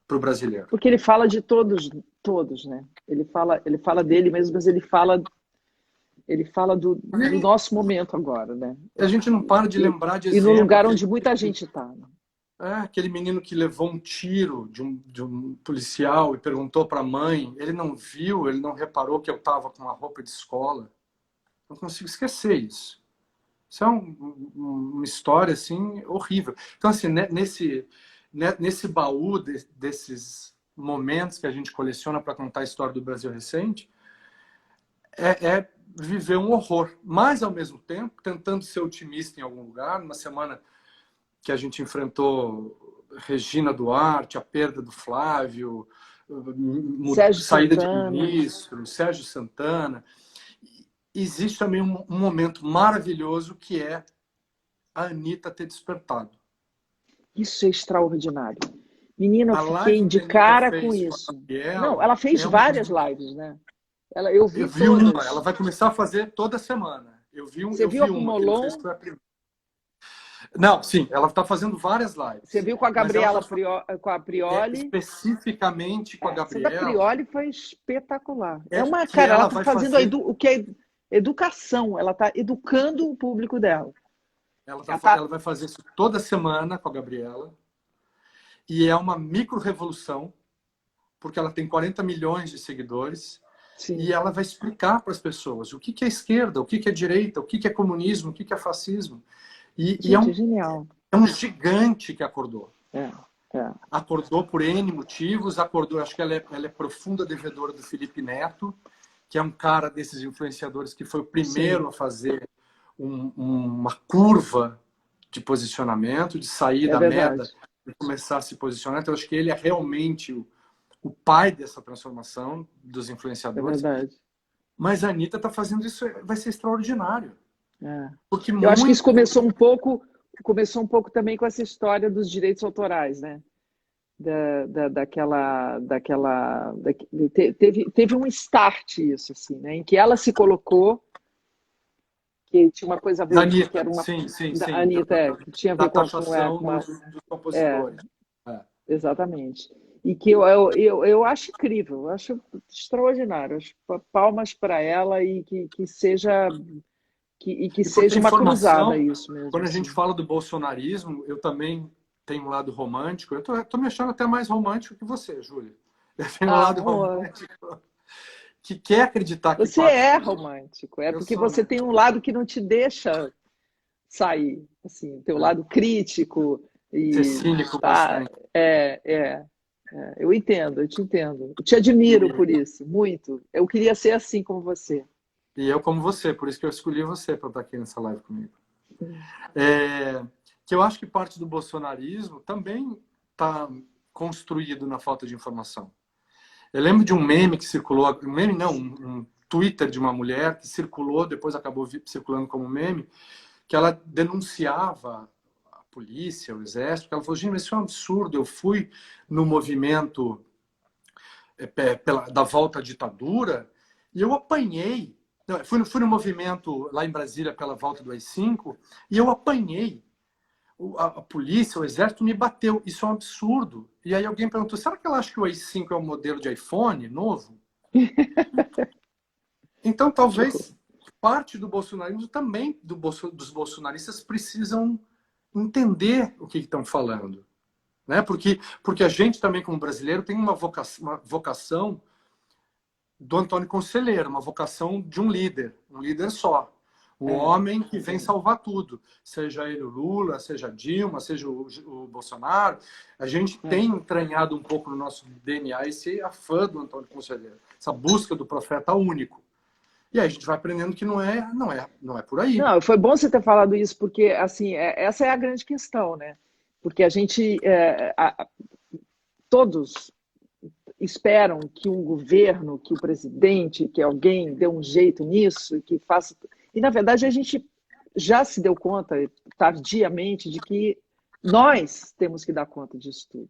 para o brasileiro. Porque ele fala de todos, né? Ele fala dele mesmo, mas ele fala do nosso momento agora, né? A gente não para de lembrar de exemplo. E no lugar onde muita gente está. Aquele menino que levou um tiro de um policial e perguntou para a mãe, ele não viu, ele não reparou que eu estava com uma roupa de escola. Não consigo esquecer isso. Isso é uma história, assim, horrível. Então, assim, nesse baú desses momentos que a gente coleciona para contar a história do Brasil recente, é viver um horror. Mas, ao mesmo tempo, tentando ser otimista em algum lugar, numa semana que a gente enfrentou Regina Duarte, a perda do Flávio, saída de ministro, Sérgio Santana... Existe também um momento maravilhoso que é a Anitta ter despertado. Isso é extraordinário. Menina, eu fiquei de cara com isso. Não, ela fez várias lives, né? Eu vi uma. Ela vai começar a fazer toda semana. Você viu com o Molon? Não, sim, ela está fazendo várias lives. Você viu com a Gabriela, com a Prioli? Especificamente com a Gabriela. Essa da Prioli foi espetacular. Ela está fazendo o que é educação, ela está educando o público dela. Ela vai fazer isso toda semana com a Gabriela. E é uma micro-revolução, porque ela tem 40 milhões de seguidores. Sim. E ela vai explicar para as pessoas o que é esquerda, o que é direita, o que é comunismo, o que é fascismo. Genial. É um gigante que acordou. Acordou por N motivos, acho que ela é profunda devedora do Felipe Neto, que é um cara desses influenciadores que foi o primeiro a fazer uma curva de posicionamento, de sair da merda e começar a se posicionar. Então, eu acho que ele é realmente o pai dessa transformação dos É influenciadores. verdade. Mas a Anitta está fazendo isso, vai ser extraordinário. É. Porque Eu acho que isso muito... começou um pouco também com essa história dos direitos autorais, né? Teve um start isso, assim, né? Em que ela se colocou, que tinha uma coisa a ver, que Anitta, era uma sim, sim, da sim. Anitta, que tinha a Da ver taxação com a, dos é, compositores. É. exatamente. E que eu acho incrível, eu acho extraordinário. Eu acho palmas para ela e que seja E porque a uma cruzada informação, isso mesmo, quando a gente assim. fala do bolsonarismo, eu também tenho um lado romântico. Eu tô me achando até mais romântico que você, Júlia. Eu tenho um Ah, lado amor, romântico que quer acreditar que você parte... é romântico, é Eu porque sou, você né? tem um lado que não te deixa sair, assim, teu É. lado crítico Ser e cínico tá, bastante. é, é, eu entendo, eu te entendo. Eu te admiro por isso, muito. Eu queria ser assim como você. E eu como você, por isso que eu escolhi você para estar aqui nessa live comigo. É, que eu acho que parte do bolsonarismo também está construído na falta de informação. Eu lembro de um meme que circulou, um meme não, um Twitter de uma mulher que circulou, depois acabou circulando como meme, que ela denunciava a polícia, o exército, que ela falou, gente, mas isso é um absurdo, eu fui no movimento da volta à ditadura e eu apanhei. Não, fui no movimento lá em Brasília pela volta do AI-5 e eu apanhei. A polícia, o exército me bateu. Isso é um absurdo. E aí alguém perguntou, será que ela acha que o AI-5 é um modelo de iPhone novo? Então talvez parte do bolsonarismo também, dos bolsonaristas precisam entender o que estão falando. Né? Porque a gente também, como brasileiro, tem uma vocação do Antônio Conselheiro, uma vocação de um líder só. O homem que vem salvar tudo, seja ele o Lula, seja a Dilma, seja o Bolsonaro. A gente tem entranhado um pouco no nosso DNA esse afã do Antônio Conselheiro, essa busca do profeta único. E aí a gente vai aprendendo que não é por aí. Não, foi bom você ter falado isso, porque assim, essa é a grande questão, né? Porque a gente, todos esperam que um governo, que o presidente, que alguém dê um jeito nisso, que faça. E, na verdade, a gente já se deu conta, tardiamente, de que nós temos que dar conta disso tudo.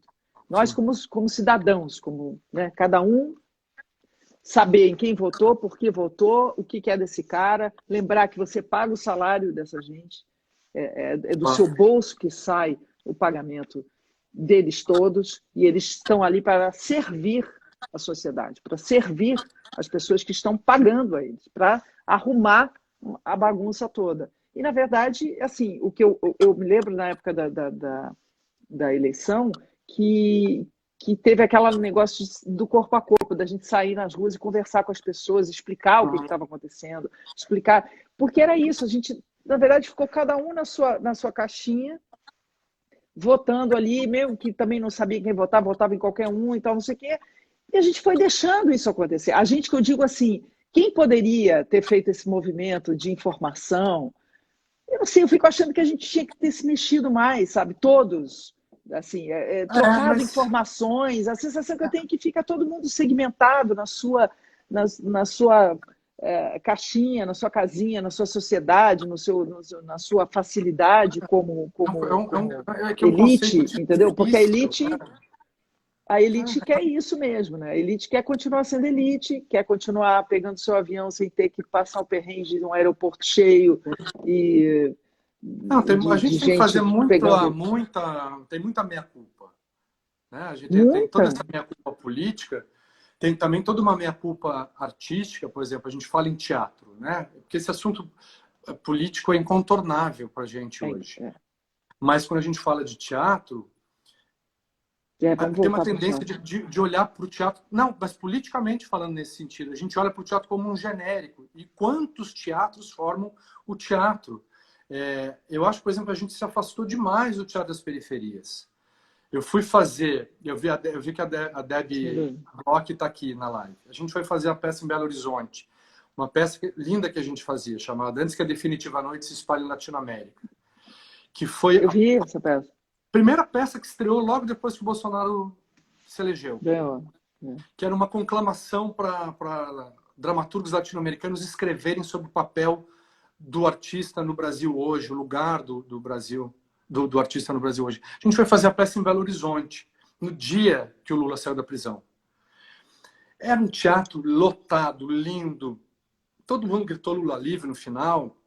Nós, Sim. como cidadãos, né, cada um saber em quem votou, por que votou, o que é desse cara, lembrar que você paga o salário dessa gente, é do seu bolso que sai o pagamento deles todos, e eles estão ali para servir a sociedade, para servir as pessoas que estão pagando a eles, para arrumar a bagunça toda. E, na verdade, assim, o que eu me lembro na época da eleição, que teve aquele negócio do corpo a corpo, da gente sair nas ruas e conversar com as pessoas, explicar o que estava acontecendo, explicar. Porque era isso, a gente, na verdade, ficou cada um na sua caixinha, votando ali, mesmo que também não sabia quem votar, votava em qualquer um e tal, não sei o quê. E a gente foi deixando isso acontecer. A gente, que eu digo assim, quem poderia ter feito esse movimento de informação? Eu não sei, eu fico achando que a gente tinha que ter se mexido mais, sabe? Todos, assim, trocado Mas informações. A sensação que eu tenho é que fica todo mundo segmentado na sua caixinha, na sua casinha, na sua sociedade, na sua facilidade como é um conceito elite, entendeu? Porque difícil. a elite quer isso mesmo, né? A elite quer continuar sendo elite, quer continuar pegando seu avião sem ter que passar o perrengue de um aeroporto cheio e Não, a de gente tem que fazer gente pegando tem muita meia-culpa. Né? A gente tem toda muita. essa meia-culpa política, tem também toda uma meia-culpa artística, por exemplo, a gente fala em teatro, né? Porque esse assunto político é incontornável para a gente hoje. Mas quando a gente fala de teatro, Vamos tem uma voltar para o tendência teatro. de olhar para o teatro. Não, mas politicamente falando nesse sentido, a gente olha para o teatro como um genérico. E quantos teatros formam o teatro? Eu acho, por exemplo, a gente se afastou demais do teatro das periferias. Eu vi que a Debbie Bloch está aqui na live. A gente foi fazer a peça em Belo Horizonte. Uma peça linda que a gente fazia, chamada Antes que a Definitiva Noite se espalhe em Latinoamérica. Que foi Eu vi essa peça. primeira peça que estreou logo depois que o Bolsonaro se elegeu. Ganhou. que era uma conclamação para dramaturgos latino-americanos escreverem sobre o papel do artista no Brasil hoje, o lugar do Brasil, do artista no Brasil hoje. A gente foi fazer a peça em Belo Horizonte, no dia que o Lula saiu da prisão. Era um teatro lotado, lindo. Todo mundo gritou Lula livre no final.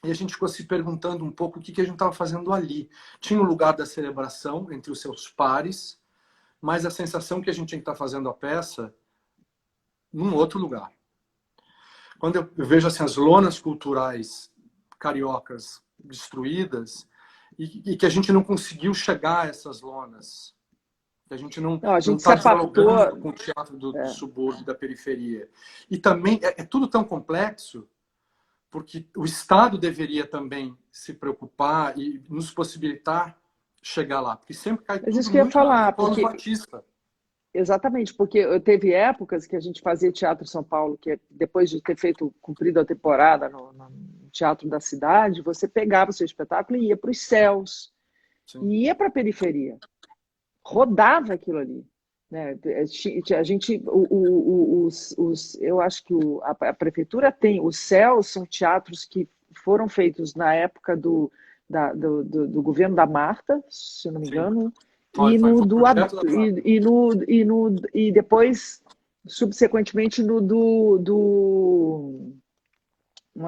E a gente ficou se perguntando um pouco o que a gente estava fazendo ali. Tinha o lugar da celebração entre os seus pares, mas a sensação que a gente tinha que estar fazendo a peça num outro lugar. Quando eu vejo assim, as lonas culturais cariocas destruídas e que a gente não conseguiu chegar a essas lonas, que a gente não está dialogando com o teatro do subúrbio, da periferia. E também é tudo tão complexo, porque o Estado deveria também se preocupar e nos possibilitar chegar lá, porque sempre cai tudo isso que eu ia falar, porque artista. Exatamente, porque teve épocas que a gente fazia Teatro São Paulo, que depois de ter cumprido a temporada no Teatro da Cidade, você pegava o seu espetáculo e ia para os céus, e ia para a periferia, rodava aquilo ali. Né? A gente, eu acho que a prefeitura tem, os céus são teatros que foram feitos na época do governo da Marta, se eu não me engano, e depois, subsequentemente, não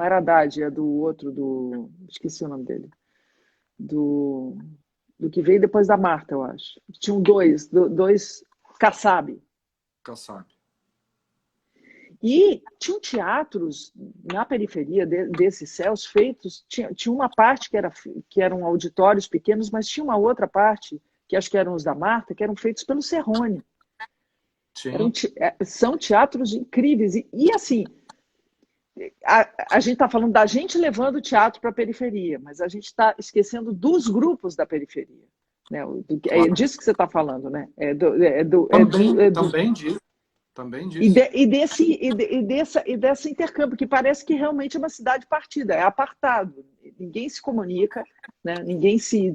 era Haddad, é do outro, esqueci o nome dele, do que veio depois da Marta, eu acho. Tinham dois Kassab. E tinham teatros na periferia desses céus feitos, tinha uma parte que eram auditórios pequenos, mas tinha uma outra parte que acho que eram os da Marta, que eram feitos pelo Serrone. São teatros incríveis. E assim, a gente está falando da gente levando o teatro para a periferia, mas a gente está esquecendo dos grupos da periferia. Né? É disso que você está falando, né? Também disso. E desse intercâmbio, que parece que realmente é uma cidade partida, é apartado. Ninguém se comunica, né? Ninguém se...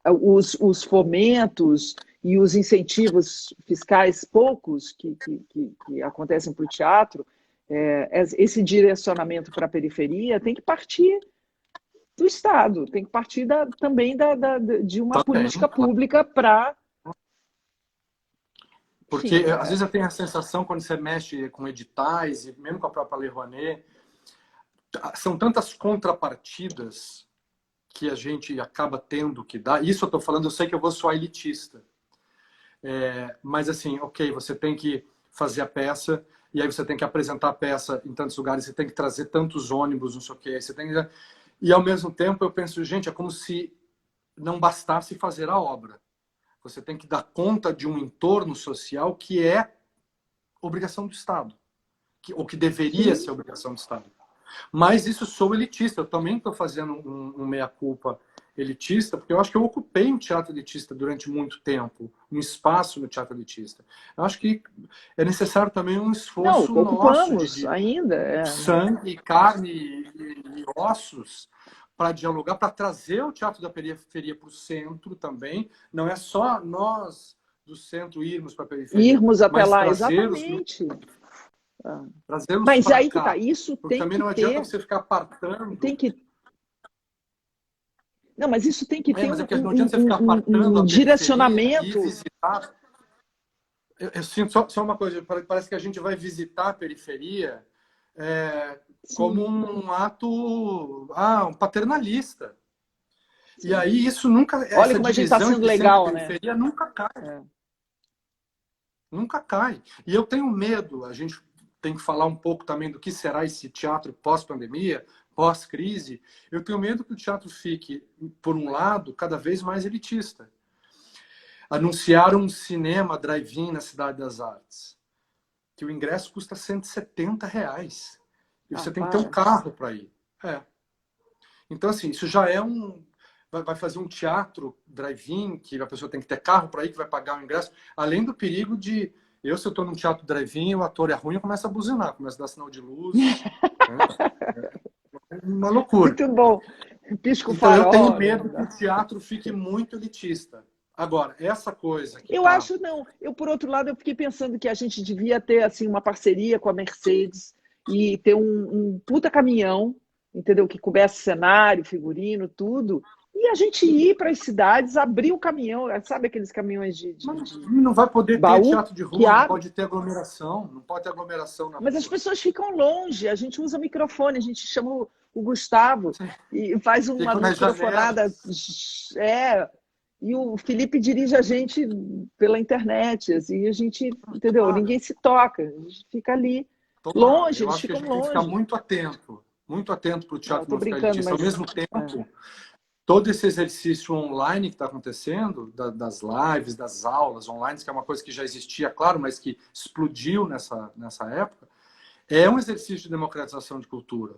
Os fomentos e os incentivos fiscais poucos que acontecem para o teatro, esse direcionamento para a periferia tem que partir do Estado, tem que partir também de uma política pública para... Porque às vezes eu tenho a sensação, quando você mexe com editais, e mesmo com a própria Lei Rouanet, são tantas contrapartidas que a gente acaba tendo que dar. Isso eu estou falando, eu sei que eu vou soar elitista. Mas assim, ok, você tem que fazer a peça, e aí você tem que apresentar a peça em tantos lugares, você tem que trazer tantos ônibus, não sei o quê. E ao mesmo tempo eu penso, gente, é como se não bastasse fazer a obra. Você tem que dar conta de um entorno social que é obrigação do Estado, ou que deveria ser obrigação do Estado. Mas isso sou elitista. Eu também estou fazendo um meia-culpa elitista, porque eu acho que eu ocupei um teatro elitista durante muito tempo, um espaço no teatro elitista. Eu acho que é necessário também um esforço ocupamos nosso ainda, sangue, carne e ossos para dialogar, para trazer o teatro da periferia para o centro também. Não é só nós do centro irmos para a periferia. Irmos até lá, exatamente. Mas aí que tá, isso tem também que não adianta você ficar apartando. Não, mas isso tem que ter não adianta você ficar apartando um direcionamento. E visitar. Eu sinto só uma coisa, parece que a gente vai visitar a periferia como um ato um paternalista. Sim. E aí isso nunca... Olha como a gente está sendo legal, né? Periferia nunca cai. Nunca cai. E eu tenho medo, a gente tem que falar um pouco também do que será esse teatro pós-pandemia, pós-crise. Eu tenho medo que o teatro fique, por um lado, cada vez mais elitista. Anunciaram um cinema drive-in na Cidade das Artes, que o ingresso custa R$170. E você tem que ter um carro para ir. Então, assim, isso já é vai fazer um teatro drive-in, que a pessoa tem que ter carro para ir, que vai pagar o ingresso, além do perigo de... se eu estou num teatro drive-in, o ator é ruim, eu começo a buzinar, começo a dar sinal de luz. É uma loucura. Muito bom. Pisco então, farol. Eu tenho medo que o teatro fique muito elitista. Agora, essa coisa que Eu tá... acho, não. Eu, por outro lado, eu fiquei pensando que a gente devia ter assim uma parceria com a Mercedes e ter um puta caminhão, entendeu? Que coubesse cenário, figurino, tudo. E a gente ir para as cidades, abrir o caminhão, sabe aqueles caminhões Mas de não vai poder ter baú teatro de que rua, não abre. pode ter aglomeração, não pode ter aglomeração na Mas as rua. pessoas ficam longe, a gente usa microfone, a gente chama o Gustavo Sim. e faz uma Ficam nas microfonada. janelas. É, e o Felipe dirige a gente pela internet, assim, a gente, entendeu? Claro. Ninguém se toca, a gente fica ali, Tomara. longe, Eu eles acho que a ficam gente tem que ficar longe. muito atento para o Não, eu teatro tô musical brincando, elitista. Ao mas mesmo é, tempo, todo esse exercício online que está acontecendo, das lives, das aulas online, que é uma coisa que já existia, claro, mas que explodiu nessa época, é um exercício de democratização de cultura.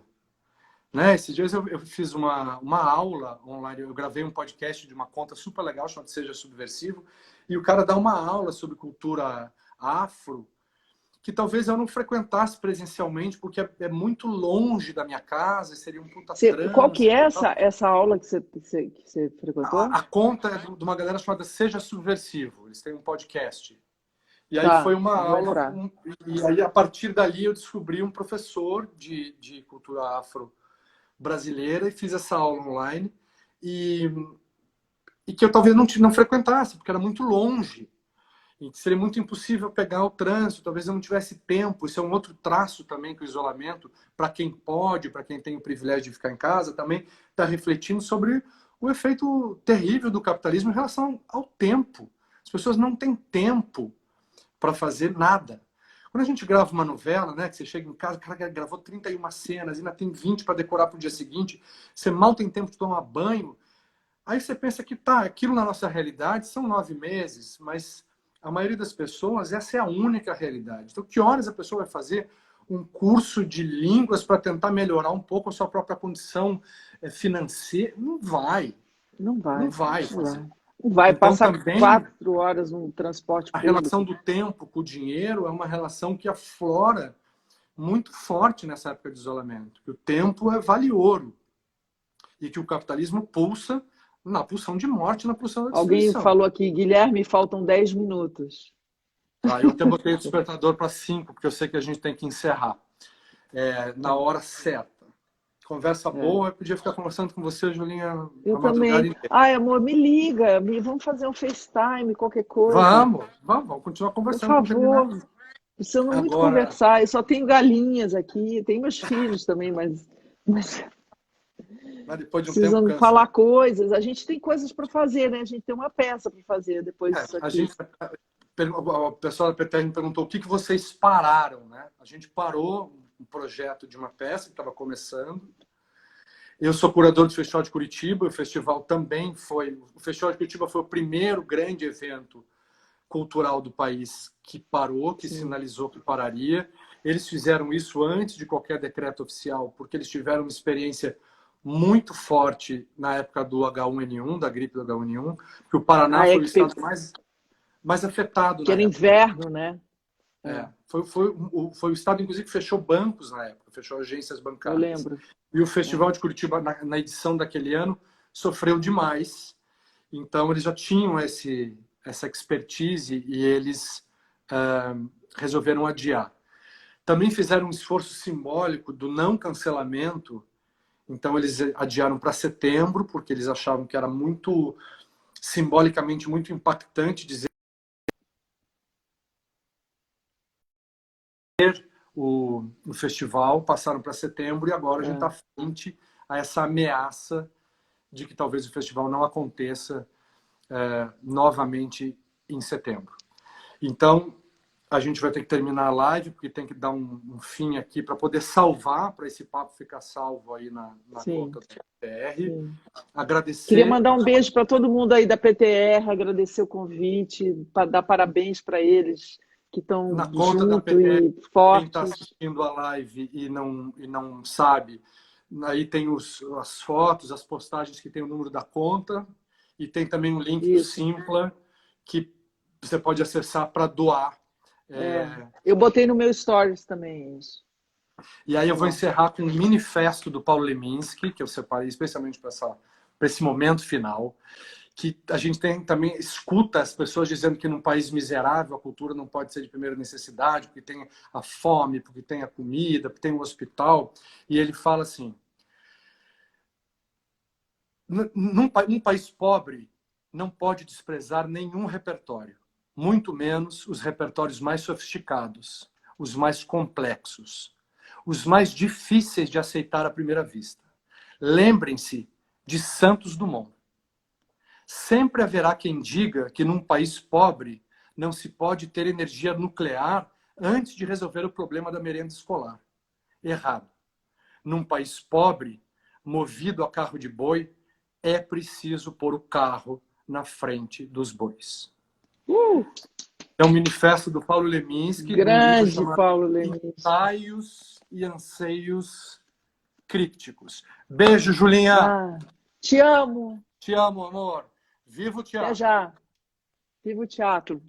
Né? Esses dias eu fiz uma aula online, eu gravei um podcast de uma conta super legal, chamada Seja Subversivo, e o cara dá uma aula sobre cultura afro, que talvez eu não frequentasse presencialmente, porque é muito longe da minha casa, seria um puta qual que é trânsito e tal. essa aula que você frequentou? A conta é de uma galera chamada Seja Subversivo, eles têm um podcast. E aí foi Tá, uma vou aula, entrar. e aí a partir dali eu descobri um professor de cultura afro brasileira e fiz essa aula online e, e que eu talvez não frequentasse, porque era muito longe. E que seria muito impossível pegar o trânsito, talvez eu não tivesse tempo. Isso é um outro traço também que o isolamento, para quem pode, para quem tem o privilégio de ficar em casa, também está refletindo sobre o efeito terrível do capitalismo em relação ao tempo. As pessoas não têm tempo para fazer nada. Quando a gente grava uma novela, né, que você chega em casa, o cara gravou 31 cenas, ainda tem 20 para decorar para o dia seguinte, você mal tem tempo de tomar banho. Aí você pensa que tá, aquilo na nossa realidade são 9 meses, mas a maioria das pessoas, essa é a única realidade. Então, que horas a pessoa vai fazer um curso de línguas para tentar melhorar um pouco a sua própria condição financeira? Não vai, Não não vai, vai não vai. fazer. Não vai Então, passar também, 4 horas no transporte a relação público. do tempo com o dinheiro é uma relação que aflora muito forte nessa época de isolamento. Que o tempo vale ouro e que o capitalismo pulsa na pulsão de morte, na pulsão da Alguém destruição. falou aqui, Guilherme, faltam 10 minutos. Tá, eu até botei o despertador para 5, porque eu sei que a gente tem que encerrar na Tá. hora certa. Conversa É. boa, eu podia ficar conversando com você, Julinha, Eu a madrugada também. inteira. Ai, amor, me liga, vamos fazer um FaceTime, qualquer coisa. Vamos continuar Por conversando quando terminar. favor. Precisamos muito Agora, conversar. Eu só tenho galinhas aqui, tenho meus filhos também, mas depois de um tempo precisam cansa. falar coisas. A gente tem coisas para fazer, né? A gente tem uma peça para fazer depois disso A aqui. gente, o pessoal da PTR me perguntou o que vocês pararam, né? A gente parou um projeto de uma peça que estava começando. Eu sou curador do Festival de Curitiba, o festival também foi... O Festival de Curitiba foi o primeiro grande evento cultural do país que parou, que Sim. sinalizou que pararia. Eles fizeram isso antes de qualquer decreto oficial, porque eles tiveram uma experiência muito forte na época do H1N1, da gripe do H1N1, que o Paraná Ah, é foi o que, estado mais afetado que na era época. inverno, né? É, Foi o estado, inclusive, que fechou bancos na época, fechou agências eu bancárias. lembro. E o É. Festival de Curitiba, na edição daquele ano, sofreu demais. Então, eles já tinham essa expertise e eles resolveram adiar. Também fizeram um esforço simbólico do não cancelamento. Então, eles adiaram para setembro, porque eles achavam que era muito, simbolicamente, muito impactante dizer o festival, passaram para setembro e agora a gente está frente a essa ameaça de que talvez o festival não aconteça novamente em setembro. Então, a gente vai ter que terminar a live, porque tem que dar um fim aqui para poder salvar, para esse papo ficar salvo aí na conta do PTR. Agradecer. Queria mandar um beijo para todo mundo aí da PTR, agradecer o convite, dar parabéns para eles que estão Na conta da junto PTR, e quem está fortes. assistindo a live e não sabe, aí tem as fotos, as postagens que tem o número da conta e tem também um link do Simpla que você pode acessar para doar. Eu botei no meu stories também isso. E aí eu vou encerrar com um manifesto do Paulo Leminski, que eu separei especialmente para esse momento final, que a gente também escuta as pessoas dizendo que num país miserável a cultura não pode ser de primeira necessidade, porque tem a fome, porque tem a comida, porque tem o hospital. E ele fala assim, num país pobre não pode desprezar nenhum repertório, muito menos os repertórios mais sofisticados, os mais complexos, os mais difíceis de aceitar à primeira vista. Lembrem-se de Santos Dumont. Sempre haverá quem diga que num país pobre não se pode ter energia nuclear antes de resolver o problema da merenda escolar. Errado. Num país pobre, movido a carro de boi, é preciso pôr o carro na frente dos bois. É um manifesto do Paulo Leminski, de um livro Grande chamado Paulo Leminski. Ensaios e Anseios Crípticos. Beijo, Julinha. Ah, te amo. Te amo, amor. Viva o teatro. Até já. Viva o teatro.